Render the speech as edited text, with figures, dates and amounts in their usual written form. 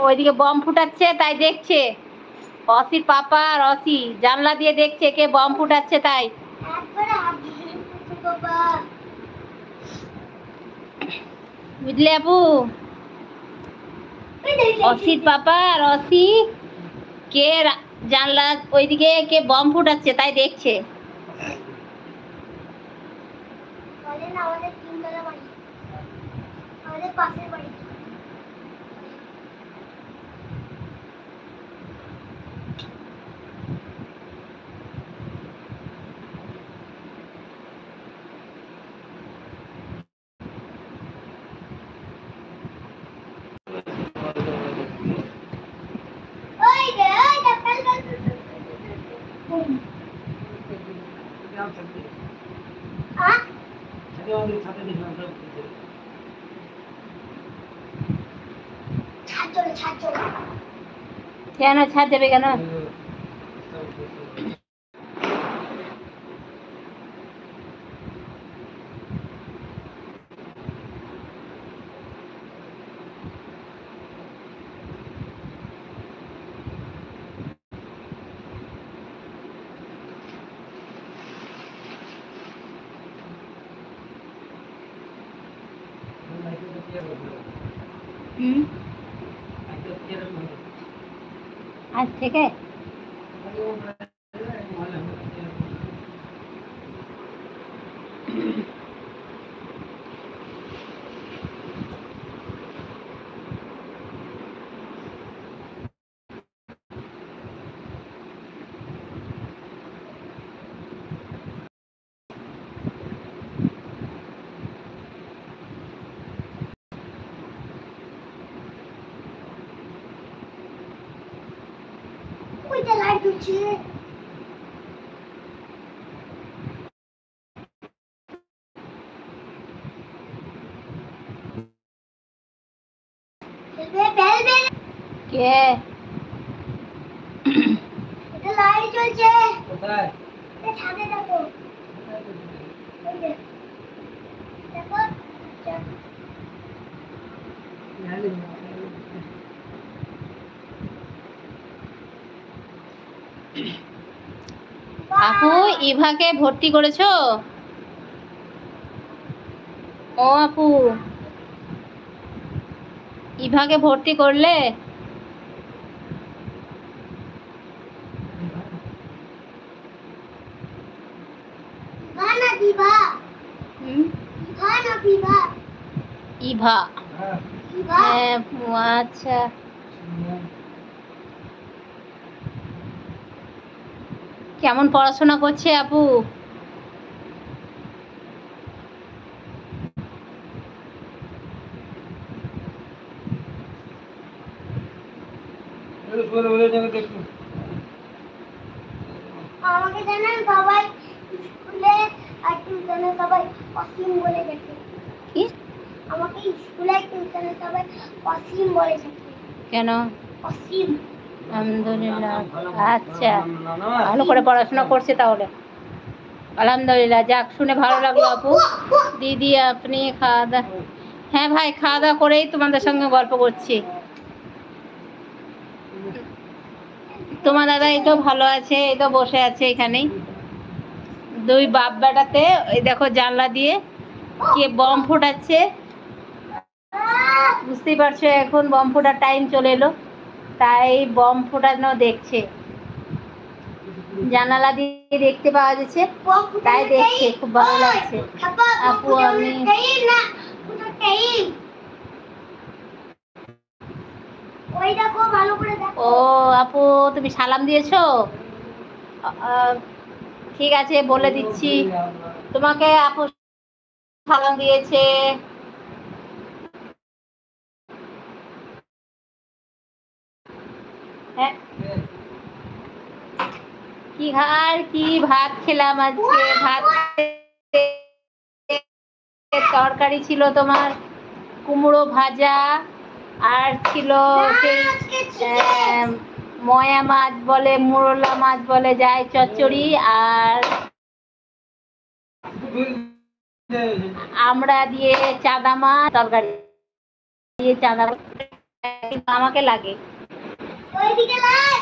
ওইদিকে বম ফুটাচ্ছে তাই দেখছে। অসির পাপা আর অসি জানলা দিয়ে দেখছে কে বম ফুটাচ্ছে তাই। বুঝলে আপু? অসির পাপা আর অসি কে জানলা ওইদিকে কে বম ফুটাচ্ছে তাই দেখছে। আমাদের পাশের বাড়ি। কেন ছাদ যাবে কেন? আজ থেকে কে লাইট জ্বলছে কোথায়? ছাদে দেখো। দেখো আপু ইভাকে ভর্তি করেছো? ও আপু ইভাকে ভর্তি করলে? ইভা হ্যাঁ আচ্ছা। কেমন পড়াশোনা করছে আপু? আমাকে জানেন সবাই স্কুলে আর টিউশনে সবাই অসীম বলে ডাকে। কি? আমাকে স্কুলে টিউশনে সবাই অসীম বলে ডাকে। কেন? অসীম। আলহামদুলিল্লাহ। আচ্ছা ভালো করে পড়াশোনা করছে তাহলে। আলহামদুলিল্লাহ, যাক শুনে ভালো লাগলো আপু। দিদি আপনি খাওয়া দাওয়া? হ্যাঁ ভাই, খাওয়া দাওয়া করেই তোমাদের সঙ্গে গল্প করছি। তোমার দাদা এই তো ভালো আছে, এই তো বসে আছে এখানেই। দুই বাপ বেটাতে ওই দেখো জানলা দিয়ে কে বম ফোটাচ্ছে। বুঝতেই পারছো এখন বম ফোটার টাইম চলে এলো, তাই বম ফোটানো দেখছে। জানালা দিয়ে দেখতে পাওয়া যাচ্ছে, তাই দেখছে, খুব ভালো লাগছে। আপু আমি ও আপু তুমি সালাম দিয়েছো? ঠিক আছে বলে দিচ্ছি তোমাকে। আপু সালাম দিয়েছে। হ্যাঁ কি আর কি ভাত খেলাম আজকে। ভাত তরকারি ছিল তোমার কুমড়ো ভাজা, আর ছিল ময়া মাছ বলে মোরলা মাছ বলে যায় চচ্চড়ি, আর আমরা দিয়ে চাদা মাছ তরকারি দিয়ে চাদা কিন্তু আমাকে লাগে। ওইদিকে লাগ